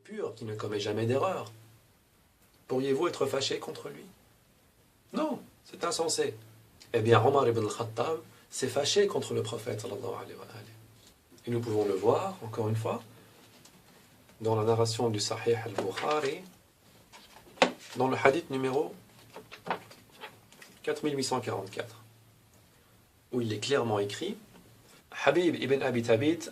pur, qui ne commet jamais d'erreur. Pourriez-vous être fâché contre lui? Non, c'est insensé. Eh bien, Omar ibn al-Khattab s'est fâché contre le prophète sallallahu alayhi wa sallam. Et nous pouvons le voir, encore une fois, dans la narration du Sahih al-Bukhari, dans le hadith numéro 4844, où il est clairement écrit, Habib ibn Abi Thabit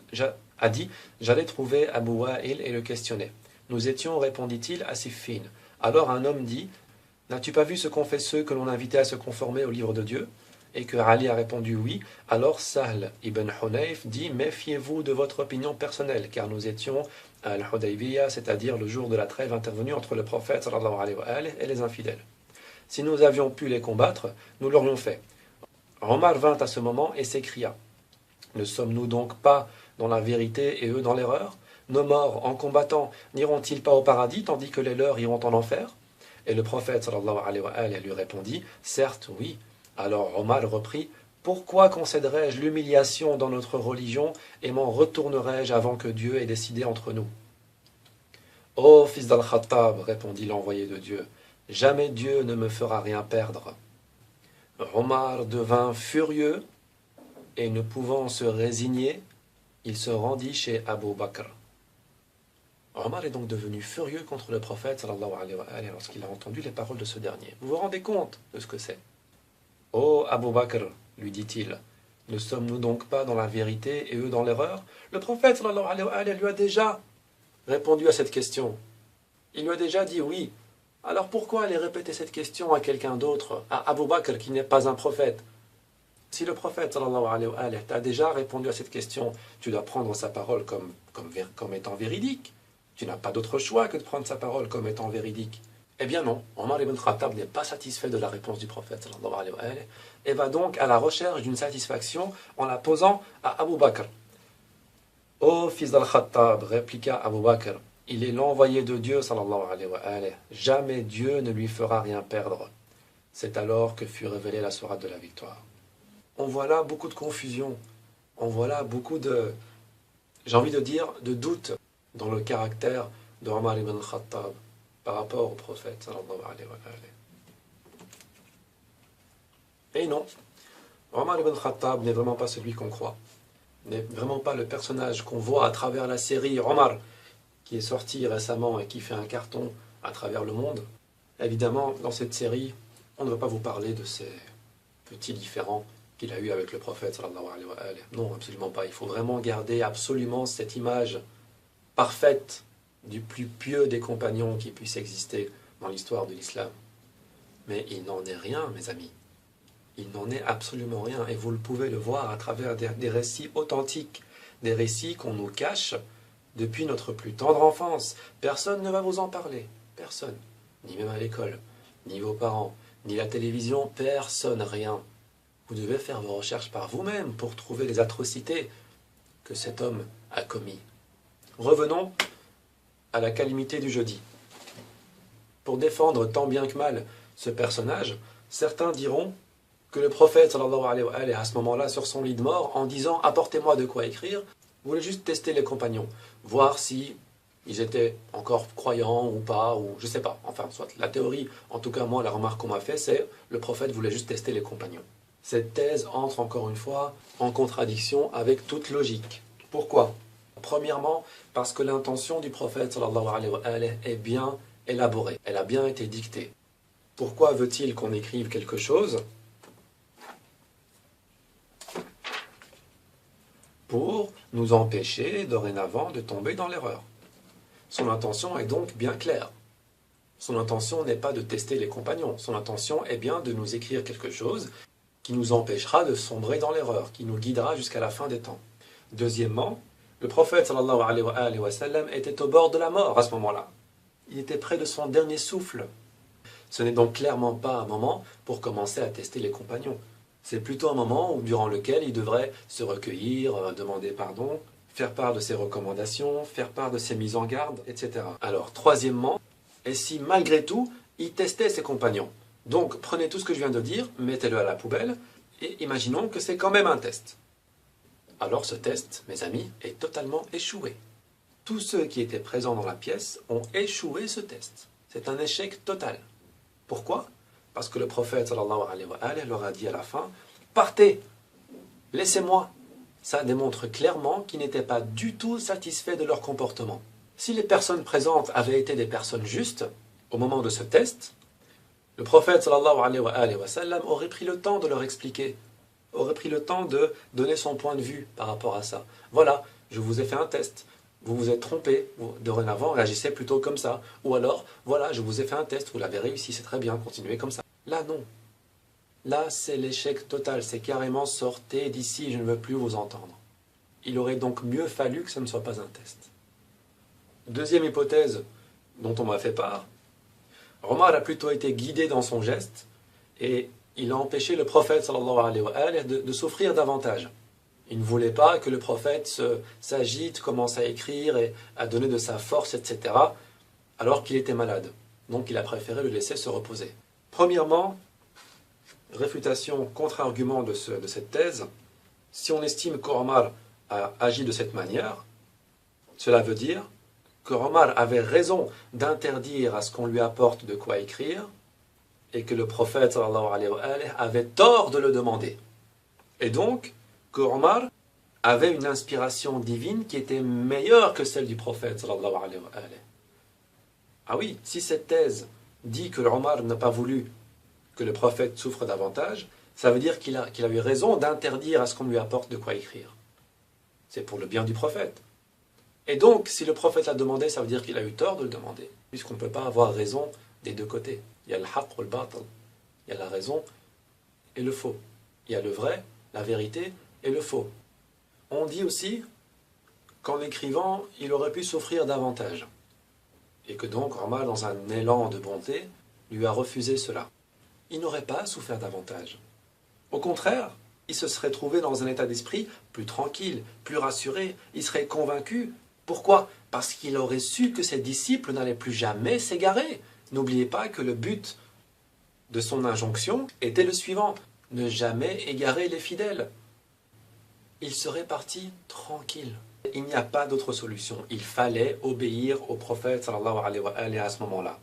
a dit, j'allais trouver Abu Wa'il et le questionner. Nous étions, répondit-il, à Siffin. Alors un homme dit, n'as-tu pas vu ce qu'ont fait ceux que l'on invitait à se conformer au livre de Dieu? Et que Ali a répondu oui. Alors Sahl ibn Hunayf dit, méfiez-vous de votre opinion personnelle, car nous étions à Al-Hudaybiyah, c'est-à-dire le jour de la trêve intervenue entre le prophète sallallahu alayhi wa sallam et les infidèles. Si nous avions pu les combattre, nous l'aurions fait. Omar vint à ce moment et s'écria, ne sommes-nous donc pas dans la vérité et eux dans l'erreur? Nos morts, en combattant, n'iront-ils pas au paradis, tandis que les leurs iront en enfer? Et le prophète sallallahu alayhi wa sallam lui répondit, certes, oui. Alors Omar reprit, pourquoi concéderais-je l'humiliation dans notre religion et m'en retournerais-je avant que Dieu ait décidé entre nous? Ô fils d'Al-Khattab, répondit l'envoyé de Dieu, jamais Dieu ne me fera rien perdre. Omar devint furieux et ne pouvant se résigner, il se rendit chez Abu Bakr. Omar est donc devenu furieux contre le prophète sallallahu alayhi wa sallam lorsqu'il a entendu les paroles de ce dernier. Vous vous rendez compte de ce que c'est? Ô Abu Bakr, lui dit-il, ne sommes-nous donc pas dans la vérité et eux dans l'erreur? Le prophète sallallahu alayhi wa sallam lui a déjà répondu à cette question. Il lui a déjà dit oui. Alors pourquoi aller répéter cette question à quelqu'un d'autre, à Abu Bakr qui n'est pas un prophète? Si le prophète sallallahu alayhi wa sallam t'a déjà répondu à cette question, tu dois prendre sa parole comme étant véridique. Tu n'as pas d'autre choix que de prendre sa parole comme étant véridique. Eh bien non, Omar ibn Khattab n'est pas satisfait de la réponse du prophète sallallahu alayhi wa sallam et va donc à la recherche d'une satisfaction en la posant à Abu Bakr. Ô fils d'Al-Khattab, répliqua Abu Bakr, il est l'envoyé de Dieu sallallahu alayhi wa sallam. Jamais Dieu ne lui fera rien perdre. C'est alors que fut révélée la sourate de la victoire. On voit là beaucoup de confusion. On voit là beaucoup de, j'ai envie de dire, de doute dans le caractère de Omar ibn Khattab par rapport au prophète sallallahu alayhi wa sallam. Et non, Omar ibn Khattab n'est vraiment pas celui qu'on croit, n'est vraiment pas le personnage qu'on voit à travers la série Omar qui est sortie récemment et qui fait un carton à travers le monde. Évidemment, dans cette série, on ne va pas vous parler de ces petits différends qu'il a eu avec le prophète sallallahu alayhi wa sallam. Non, absolument pas. Il faut vraiment garder absolument cette image parfaite du plus pieux des compagnons qui puisse exister dans l'histoire de l'islam. Mais il n'en est rien, mes amis. Il n'en est absolument rien. Et vous le pouvez le voir à travers des récits authentiques, des récits qu'on nous cache depuis notre plus tendre enfance. Personne ne va vous en parler. Personne. Ni même à l'école, ni vos parents, ni la télévision, personne, rien. Vous devez faire vos recherches par vous-même pour trouver les atrocités que cet homme a commis. Revenons à la calamité du jeudi. Pour défendre tant bien que mal ce personnage, certains diront que le prophète sallallahu alayhi wa sallam est à ce moment-là sur son lit de mort en disant « apportez-moi de quoi écrire », voulait juste tester les compagnons, voir si ils étaient encore croyants ou pas, ou je sais pas. Enfin, soit la théorie, en tout cas moi la remarque qu'on m'a fait, c'est le prophète voulait juste tester les compagnons. Cette thèse entre encore une fois en contradiction avec toute logique. Pourquoi? Premièrement, parce que l'intention du prophète sallallahu alayhi wa sallam est bien élaborée, elle a bien été dictée. Pourquoi veut-il qu'on écrive quelque chose? Pour nous empêcher dorénavant de tomber dans l'erreur. Son intention est donc bien claire. Son intention n'est pas de tester les compagnons, son intention est bien de nous écrire quelque chose qui nous empêchera de sombrer dans l'erreur, qui nous guidera jusqu'à la fin des temps. Deuxièmement, le prophète sallallahu alayhi wa sallam était au bord de la mort à ce moment-là. Il était près de son dernier souffle. Ce n'est donc clairement pas un moment pour commencer à tester les compagnons. C'est plutôt un moment durant lequel il devrait se recueillir, demander pardon, faire part de ses recommandations, faire part de ses mises en garde, etc. Alors, troisièmement, et si malgré tout, il testait ses compagnons? Donc, prenez tout ce que je viens de dire, mettez-le à la poubelle, et imaginons que c'est quand même un test. Alors ce test, mes amis, est totalement échoué. Tous ceux qui étaient présents dans la pièce ont échoué ce test. C'est un échec total. Pourquoi? Parce que le prophète sallallahu alayhi wa alayhi leur a dit à la fin, partez, laissez-moi. Ça démontre clairement qu'ils n'étaient pas du tout satisfaits de leur comportement. Si les personnes présentes avaient été des personnes justes, au moment de ce test, le prophète sallallahu alayhi wa sallam aurait pris le temps de leur expliquer, aurait pris le temps de donner son point de vue par rapport à ça. Voilà, je vous ai fait un test, vous vous êtes trompé, dorénavant réagissez plutôt comme ça. Ou alors, voilà, je vous ai fait un test, vous l'avez réussi, c'est très bien, continuez comme ça. Là, non. Là, c'est l'échec total, c'est carrément sortez d'ici, je ne veux plus vous entendre. Il aurait donc mieux fallu que ce ne soit pas un test. Deuxième hypothèse dont on m'a fait part, Omar a plutôt été guidé dans son geste et il a empêché le prophète sallallahu alayhi wa alayhi de souffrir davantage. Il ne voulait pas que le prophète s'agite, commence à écrire et à donner de sa force, etc., alors qu'il était malade. Donc il a préféré le laisser se reposer. Premièrement, réfutation, contre-argument de cette thèse, si on estime qu'Omar a agi de cette manière, cela veut dire qu'Omar avait raison d'interdire à ce qu'on lui apporte de quoi écrire et que le prophète sallallahu alayhi wa alayhi avait tort de le demander. Et donc, qu'Omar avait une inspiration divine qui était meilleure que celle du prophète sallallahu alayhi wa alayhi. Ah oui, si cette thèse dit que Omar n'a pas voulu que le prophète souffre davantage, ça veut dire qu'il a eu raison d'interdire à ce qu'on lui apporte de quoi écrire. C'est pour le bien du prophète. Et donc, si le prophète l'a demandé, ça veut dire qu'il a eu tort de le demander, puisqu'on ne peut pas avoir raison des deux côtés. Il y a le haqq ou le batil. Il y a la raison et le faux. Il y a le vrai, la vérité et le faux. On dit aussi qu'en écrivant, il aurait pu souffrir davantage. Et que donc, Omar, dans un élan de bonté, lui a refusé cela. Il n'aurait pas souffert davantage. Au contraire, il se serait trouvé dans un état d'esprit plus tranquille, plus rassuré, il serait convaincu. Pourquoi? Parce qu'il aurait su que ses disciples n'allaient plus jamais s'égarer. N'oubliez pas que le but de son injonction était le suivant, ne jamais égarer les fidèles. Il serait parti tranquille. Il n'y a pas d'autre solution. Il fallait obéir au prophète sallallahu alayhi wa alayhi à ce moment-là.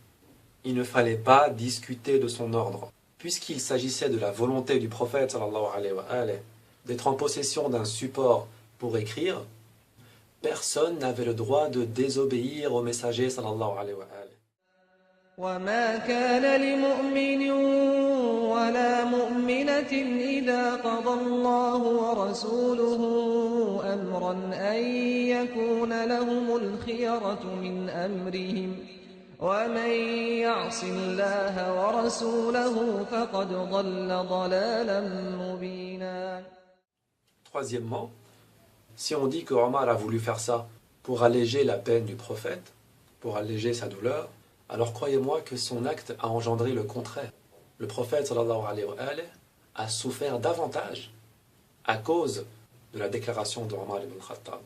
Il ne fallait pas discuter de son ordre. Puisqu'il s'agissait de la volonté du prophète sallallahu alayhi wa alayhi d'être en possession d'un support pour écrire, personne n'avait le droit de désobéir au messager sallallahu alayhi wa alayhi. وما كان لمؤمن ولا مؤمنة إذا قضى الله ورسوله أمرا أن يكون لهم الخيرة من أمرهم ومن يعص الله ورسوله فقد ضل ضلالا مبينا. Troisièmement, si on dit que Omar a voulu faire ça pour alléger la peine du prophète, pour alléger sa douleur, alors croyez-moi que son acte a engendré le contraire. Le prophète sallallahu alayhi wa alayhi a souffert davantage à cause de la déclaration de Omar ibn Khattab.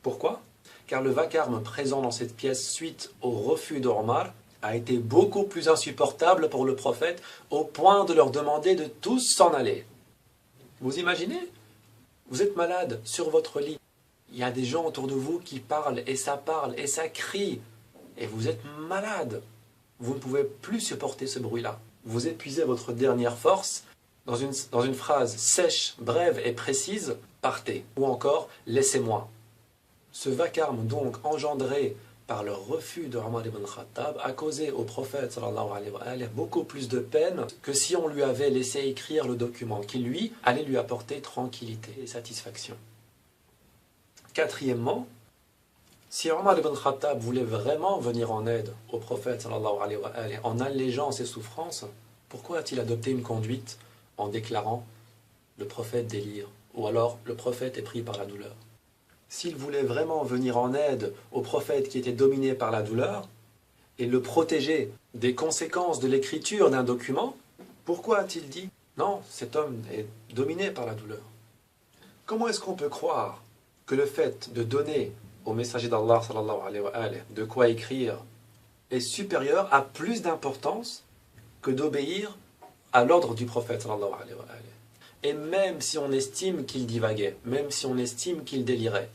Pourquoi? Car le vacarme présent dans cette pièce suite au refus d'Omar a été beaucoup plus insupportable pour le prophète au point de leur demander de tous s'en aller. Vous imaginez? Vous êtes malade sur votre lit. Il y a des gens autour de vous qui parlent et ça crie. Et vous êtes malade. Vous ne pouvez plus supporter ce bruit-là. Vous épuisez votre dernière force dans une phrase sèche, brève et précise, partez. Ou encore, laissez-moi. Ce vacarme donc engendré par le refus de Omar ibn Khattab a causé au prophète sallallahu alayhi wa alayhi beaucoup plus de peine que si on lui avait laissé écrire le document qui lui allait lui apporter tranquillité et satisfaction. Quatrièmement, si Omar ibn Khattab voulait vraiment venir en aide au prophète sallallahu alayhi wa alayhi en allégeant ses souffrances, pourquoi a-t-il adopté une conduite en déclarant le prophète délire ou alors le prophète est pris par la douleur? S'il voulait vraiment venir en aide au prophète qui était dominé par la douleur et le protéger des conséquences de l'écriture d'un document, pourquoi a-t-il dit non, cet homme est dominé par la douleur? Comment est-ce qu'on peut croire que le fait de donner au messager d'Allah sallallahu alayhi wa alayhi de quoi écrire est supérieur, a plus d'importance que d'obéir à l'ordre du prophète sallallahu alayhi wa alayhi? Et même si on estime qu'il divaguait, même si on estime qu'il délirait,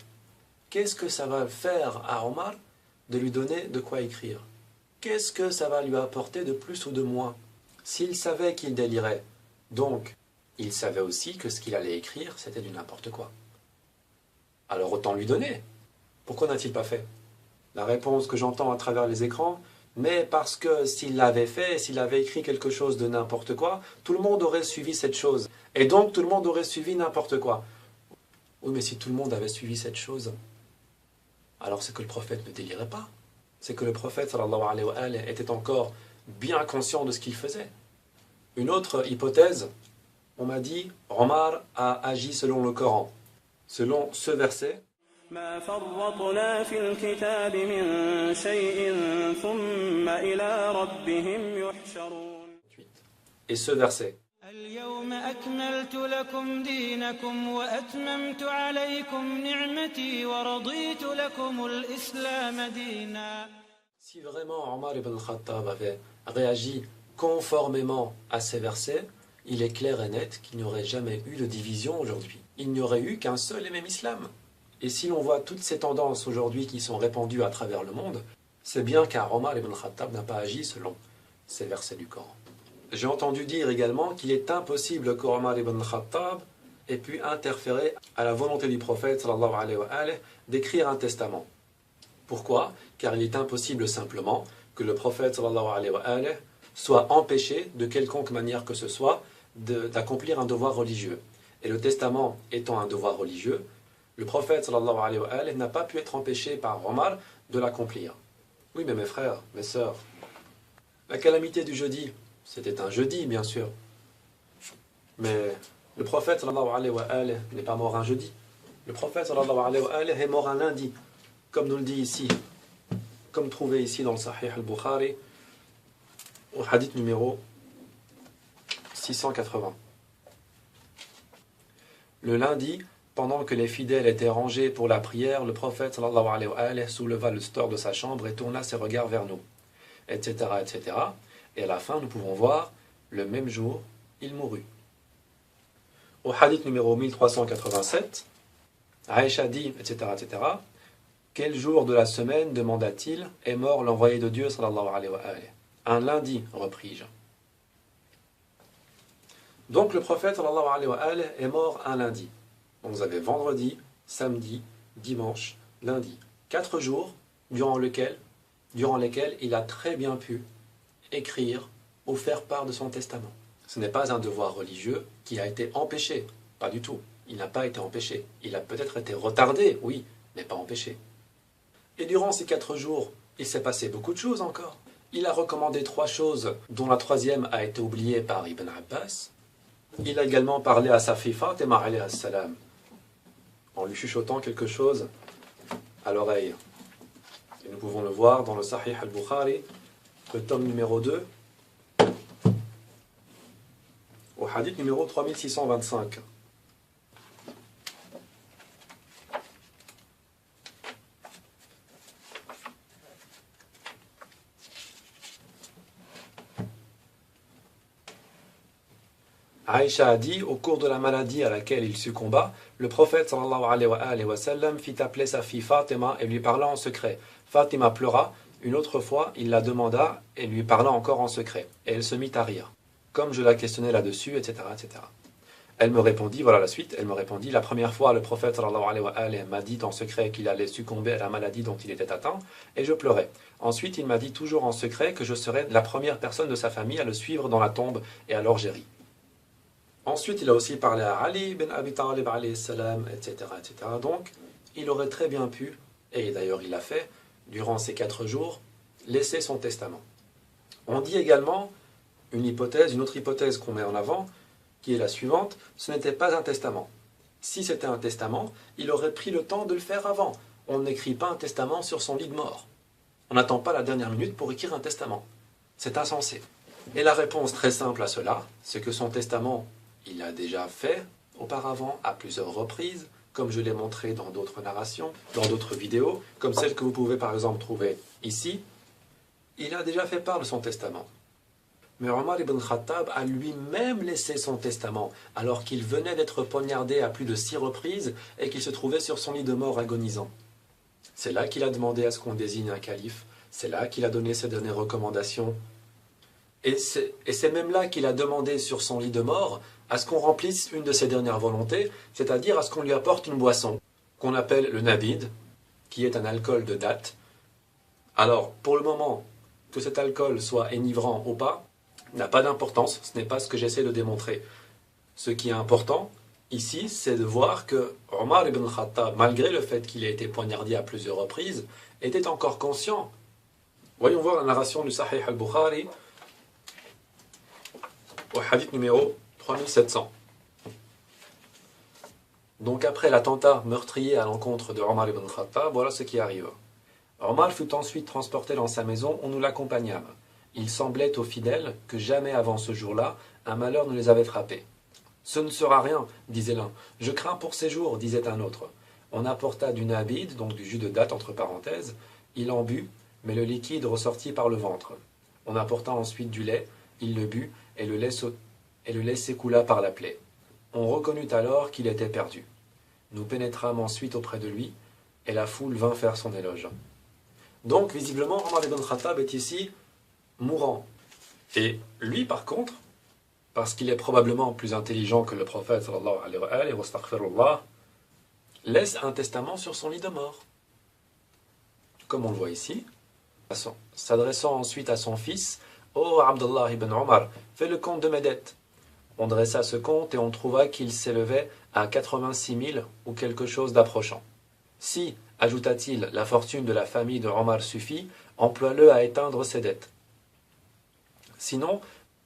qu'est-ce que ça va faire à Omar de lui donner de quoi écrire? Qu'est-ce que ça va lui apporter de plus ou de moins? S'il savait qu'il délirait, donc il savait aussi que ce qu'il allait écrire, c'était du n'importe quoi. Alors autant lui donner. Pourquoi n'a-t-il pas fait? La réponse que j'entends à travers les écrans, mais parce que s'il l'avait fait, s'il avait écrit quelque chose de n'importe quoi, tout le monde aurait suivi cette chose. Et donc tout le monde aurait suivi n'importe quoi. Oui, mais si tout le monde avait suivi cette chose, alors c'est que le prophète ne délirait pas. C'est que le prophète sallallahu alayhi wa alayhi, était encore bien conscient de ce qu'il faisait. Une autre hypothèse, on m'a dit, Omar a agi selon le Coran. Selon ce verset, ما فرطنا في الكتاب من شيء ثم إلى ربهم يحشرون. et ce verset, اليوم أكملت لكم دينكم وأتممت عليكم نعمتي ورضيت لكم الإسلام دينا. Si vraiment Omar ibn Khattab avait réagi conformément à ces versets, il est clair et net qu'il n'y aurait jamais eu de division aujourd'hui. Il n'y aurait eu qu'un seul et même islam. Et si l'on voit toutes ces tendances aujourd'hui qui sont répandues à travers le monde, c'est bien car Omar ibn Khattab n'a pas agi selon ces versets du Coran. J'ai entendu dire également qu'il est impossible qu'Omar ibn Khattab ait pu interférer à la volonté du prophète sallallahu alayhi wa alayhi, d'écrire un testament. Pourquoi? Car il est impossible simplement que le prophète sallallahu alayhi wa alayhi soit empêché de quelconque manière que ce soit d'accomplir un devoir religieux. Et le testament étant un devoir religieux, le prophète sallallahu alayhi wa alayhi n'a pas pu être empêché par Omar de l'accomplir. Oui, mais mes frères, mes sœurs, la calamité du jeudi, c'était un jeudi, bien sûr. Mais le prophète sallallahu alayhi wa alayhi n'est pas mort un jeudi. Le prophète sallallahu alayhi wa alayhi est mort un lundi, comme nous le dit ici, comme trouvé ici dans le Sahih al-Bukhari, au hadith numéro 680. Le lundi, pendant que les fidèles étaient rangés pour la prière, le prophète sallallahu alayhi wa alayhi souleva le store de sa chambre et tourna ses regards vers nous, etc., etc. Et à la fin, nous pouvons voir, le même jour, il mourut. Au hadith numéro 1387, Aïcha dit, etc., etc., quel jour de la semaine, demanda-t-il, est mort l'envoyé de Dieu, sallallahu alayhi wa alayhi? Un lundi, repris-je. Donc le prophète, sallallahu alayhi wa alayhi, est mort un lundi. Donc vous avez vendredi, samedi, dimanche, lundi. 4 jours durant lesquels il a très bien pu écrire ou faire part de son testament. Ce n'est pas un devoir religieux qui a été empêché. Pas du tout. Il n'a pas été empêché. Il a peut-être été retardé, oui, mais pas empêché. Et durant ces 4 jours, il s'est passé beaucoup de choses encore. Il a recommandé 3 choses, dont la 3e a été oubliée par Ibn Abbas. Il a également parlé à sa fille Fatima alayhi salam, en lui chuchotant quelque chose à l'oreille. Et nous pouvons le voir dans le Sahih al-Bukhari, le tome numéro 2, au hadith numéro 3625. Aïcha a dit, au cours de la maladie à laquelle il succomba, le prophète sallallahu alayhi wa sallam fit appeler sa fille Fatima et lui parla en secret. Fatima pleura, une autre fois il la demanda et lui parla encore en secret. Et elle se mit à rire. Comme je la questionnais là-dessus, etc., etc. Elle me répondit, voilà la suite, elle me répondit, la première fois le prophète sallallahu alayhi wa alayhi m'a dit en secret qu'il allait succomber à la maladie dont il était atteint, et je pleurais. Ensuite il m'a dit toujours en secret que je serais la première personne de sa famille à le suivre dans la tombe, et alors j'ai ri. Ensuite, il a aussi parlé à Ali ibn Abi Talib alayhi salam, etc., etc. Donc, il aurait très bien pu, et d'ailleurs il l'a fait, durant ces 4 jours, laisser son testament. On dit également une autre hypothèse qu'on met en avant, qui est la suivante, ce n'était pas un testament. Si c'était un testament, il aurait pris le temps de le faire avant. On n'écrit pas un testament sur son lit de mort. On n'attend pas la dernière minute pour écrire un testament. C'est insensé. Et la réponse très simple à cela, c'est que son testament, il l'a déjà fait auparavant à plusieurs reprises, comme je l'ai montré dans d'autres narrations, dans d'autres vidéos, comme celle que vous pouvez par exemple trouver ici. Il a déjà fait part de son testament. Mais Omar ibn Khattab a lui-même laissé son testament, alors qu'il venait d'être poignardé à plus de 6 reprises et qu'il se trouvait sur son lit de mort agonisant. C'est là qu'il a demandé à ce qu'on désigne un calife. C'est là qu'il a donné ses dernières recommandations. Et c'est même là qu'il a demandé sur son lit de mort à ce qu'on remplisse une de ses dernières volontés, c'est-à-dire à ce qu'on lui apporte une boisson qu'on appelle le nabid, qui est un alcool de date. Alors, pour le moment, que cet alcool soit enivrant ou pas, n'a pas d'importance, ce n'est pas ce que j'essaie de démontrer. Ce qui est important, ici, c'est de voir que Omar ibn Khattab, malgré le fait qu'il ait été poignardé à plusieurs reprises, était encore conscient. Voyons voir la narration du Sahih al-Bukhari, au hadith numéro 3700. Donc après l'attentat meurtrier à l'encontre de Omar ibn Khattab, voilà ce qui arrive. Omar fut ensuite transporté dans sa maison où nous l'accompagnâmes. Il semblait aux fidèles que jamais avant ce jour-là, un malheur ne les avait frappés. « Ce ne sera rien, disait l'un. « Je crains pour ces jours, disait un autre. » On apporta du nabid, donc du jus de date entre parenthèses. Il en but, mais le liquide ressortit par le ventre. On apporta ensuite du lait, il le but, et le lait s'écoula par la plaie. On reconnut alors qu'il était perdu. Nous pénétrâmes ensuite auprès de lui, et la foule vint faire son éloge. Donc, visiblement, Omar ibn Khattab est ici mourant. Et lui, par contre, parce qu'il est probablement plus intelligent que le prophète, sallallahu alayhi wa sallam, laisse un testament sur son lit de mort. Comme on le voit ici, s'adressant ensuite à son fils, « Oh Abdullah ibn Omar, fais le compte de mes dettes. » On dressa ce compte et on trouva qu'il s'élevait à 86 000 ou quelque chose d'approchant. Si, ajouta-t-il, la fortune de la famille de Omar suffit, emploie-le à éteindre ses dettes. Sinon,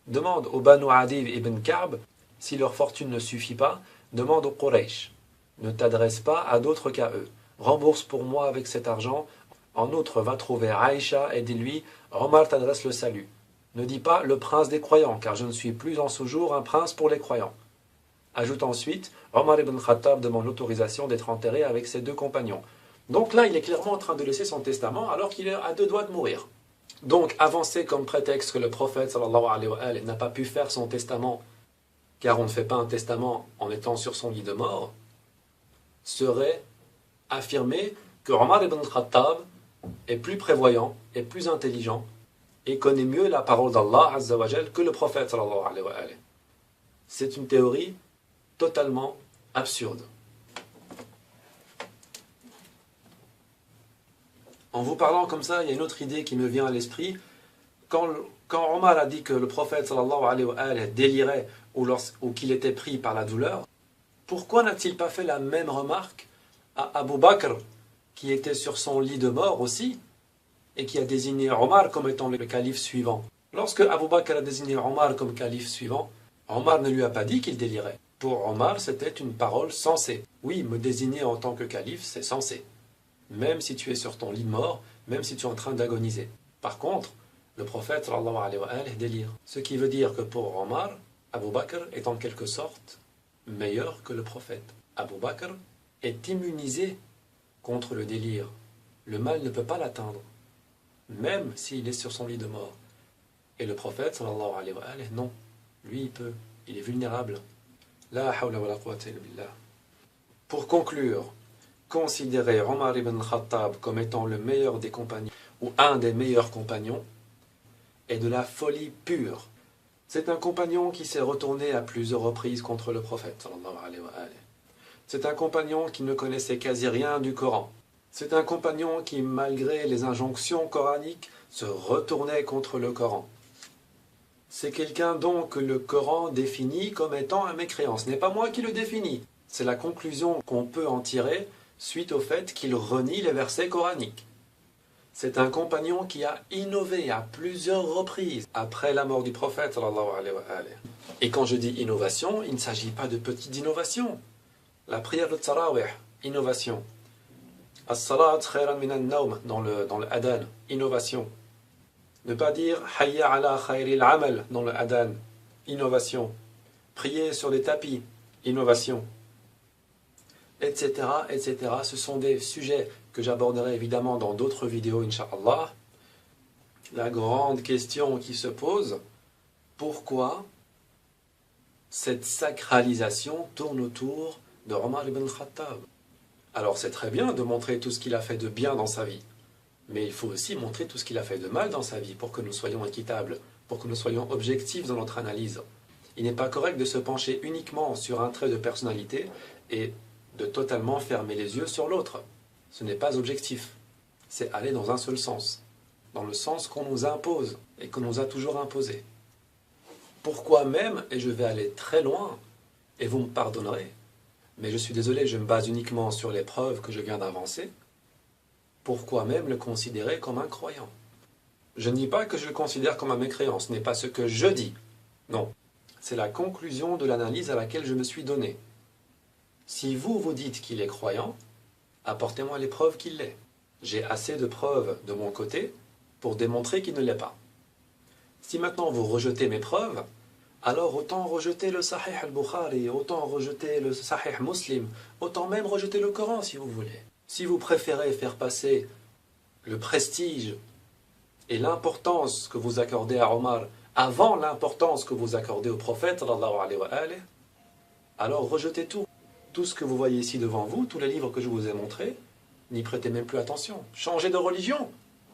demande au Banu Adi ibn Ka'b, si leur fortune ne suffit pas, demande au Quraysh. Ne t'adresse pas à d'autres qu'à eux. Rembourse pour moi avec cet argent. En outre, va trouver Aïcha et dis-lui, Omar t'adresse le salut. Ne dis pas le prince des croyants, car je ne suis plus en ce jour un prince pour les croyants. Ajoute ensuite, Omar ibn Khattab demande l'autorisation d'être enterré avec ses deux compagnons. Donc là, il est clairement en train de laisser son testament alors qu'il est à deux doigts de mourir. Donc, avancer comme prétexte que le prophète sallallahu alayhi wa sallam n'a pas pu faire son testament, car on ne fait pas un testament en étant sur son lit de mort, serait affirmer que Omar ibn Khattab est plus prévoyant, est plus intelligent, et connaît mieux la parole d'Allah azza wa jal que le prophète sallallahu alayhi wa sallam. C'est une théorie totalement absurde. En vous parlant comme ça, il y a une autre idée qui me vient à l'esprit. Quand Omar a dit que le prophète sallallahu alayhi wa sallam délirait ou qu'il était pris par la douleur, pourquoi n'a-t-il pas fait la même remarque à Abu Bakr, qui était sur son lit de mort aussi, et qui a désigné Omar comme étant le calife suivant? Lorsque Abu Bakr a désigné Omar comme calife suivant, Omar ne lui a pas dit qu'il délirait. Pour Omar, c'était une parole sensée. Oui, me désigner en tant que calife, c'est sensé. Même si tu es sur ton lit de mort, même si tu es en train d'agoniser. Par contre, le prophète sallallahu alayhi wa sallam délire. Ce qui veut dire que pour Omar, Abu Bakr est en quelque sorte meilleur que le prophète. Abu Bakr est immunisé contre le délire. Le mal ne peut pas l'atteindre, même s'il est sur son lit de mort. Et le prophète sallallahu alayhi wa sallam, non. Lui, il peut. Il est vulnérable. La hawla wa la quwwata illa billah. Pour conclure, considérer Omar ibn Khattab comme étant le meilleur des compagnons, ou un des meilleurs compagnons, est de la folie pure. C'est un compagnon qui s'est retourné à plusieurs reprises contre le prophète sallallahu alayhi wa sallam. C'est un compagnon qui ne connaissait quasi rien du Coran. C'est un compagnon qui, malgré les injonctions coraniques, se retournait contre le Coran. C'est quelqu'un donc que le Coran définit comme étant un mécréant. Ce n'est pas moi qui le définis. C'est la conclusion qu'on peut en tirer suite au fait qu'il renie les versets coraniques. C'est un compagnon qui a innové à plusieurs reprises après la mort du prophète sallallahu alayhi wa sallam. Et quand je dis innovation, il ne s'agit pas de petites innovations. La prière de Tarawih, innovation. As-salat khayran min an-nawm dans le adhan, innovation. Ne pas dire hayya ala khayril amal dans le adhan, innovation. Prier sur des tapis, innovation. Etc., etc. Ce sont des sujets que j'aborderai évidemment dans d'autres vidéos, incha'Allah. La grande question qui se pose, pourquoi cette sacralisation tourne autour de Omar ibn Khattab? Alors c'est très bien de montrer tout ce qu'il a fait de bien dans sa vie, mais il faut aussi montrer tout ce qu'il a fait de mal dans sa vie pour que nous soyons équitables, pour que nous soyons objectifs dans notre analyse. Il n'est pas correct de se pencher uniquement sur un trait de personnalité et de totalement fermer les yeux sur l'autre. Ce n'est pas objectif. C'est aller dans un seul sens, dans le sens qu'on nous impose et qu'on nous a toujours imposé. Pourquoi même, et je vais aller très loin, et vous me pardonnerez, mais je suis désolé, je me base uniquement sur les preuves que je viens d'avancer, pourquoi même le considérer comme un croyant? Je ne dis pas que je le considère comme un mécréant, ce n'est pas ce que je dis. Non, c'est la conclusion de l'analyse à laquelle je me suis donné. Si vous vous dites qu'il est croyant, apportez-moi les preuves qu'il l'est. J'ai assez de preuves de mon côté pour démontrer qu'il ne l'est pas. Si maintenant vous rejetez mes preuves, alors autant rejeter le Sahih al-Bukhari, autant rejeter le Sahih Muslim, autant même rejeter le Coran si vous voulez. Si vous préférez faire passer le prestige et l'importance que vous accordez à Omar avant l'importance que vous accordez au prophète, alors rejetez tout. Tout ce que vous voyez ici devant vous, tous les livres que je vous ai montrés, n'y prêtez même plus attention. Changez de religion.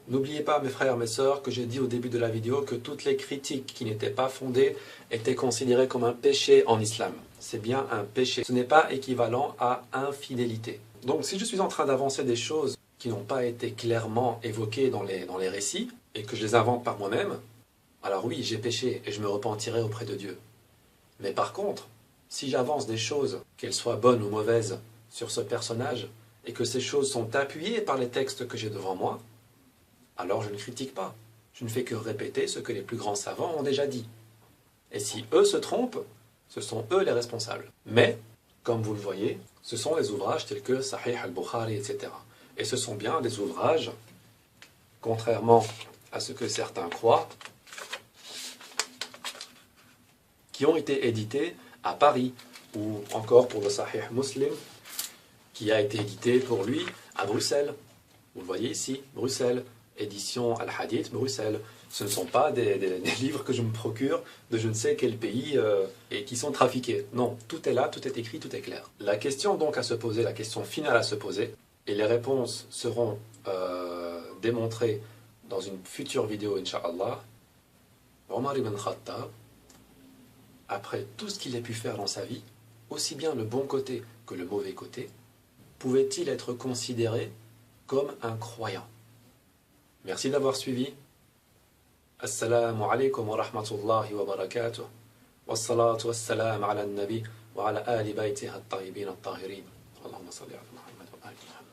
N'oubliez pas, mes frères, mes sœurs, que j'ai dit au début de la vidéo que toutes les critiques qui n'étaient pas fondées étaient considérées comme un péché en islam. C'est bien un péché. Ce n'est pas équivalent à infidélité. Donc si je suis en train d'avancer des choses qui n'ont pas été clairement évoquées dans les récits, et que je les invente par moi-même, alors oui, j'ai péché et je me repentirai auprès de Dieu. Mais par contre, si j'avance des choses, qu'elles soient bonnes ou mauvaises, sur ce personnage, et que ces choses sont appuyées par les textes que j'ai devant moi, alors je ne critique pas. Je ne fais que répéter ce que les plus grands savants ont déjà dit. Et si eux se trompent, ce sont eux les responsables. Mais, comme vous le voyez, ce sont des ouvrages tels que Sahih al-Bukhari, etc. Et ce sont bien des ouvrages, contrairement à ce que certains croient, qui ont été édités à Paris, ou encore pour le Sahih Muslim, qui a été édité pour lui à Bruxelles. Vous le voyez ici, Bruxelles, édition Al-Hadith, Bruxelles. Ce ne sont pas des livres que je me procure de je ne sais quel pays et qui sont trafiqués. Non, tout est là, tout est écrit, tout est clair. La question donc à se poser, la question finale à se poser, et les réponses seront démontrées dans une future vidéo, Inch'Allah. Omar ibn Khattab, après tout ce qu'il a pu faire dans sa vie, aussi bien le bon côté que le mauvais côté, pouvait-il être considéré comme un croyant? Merci d'avoir suivi. Assalamu alaikum wa rahmatullahi wa barakatuh. Wassalatu wassalam ala nabi wa ala ali baytiha at-tayyibin at-tahirin. Allahumma salli ala Muhammad wa ali Muhammad.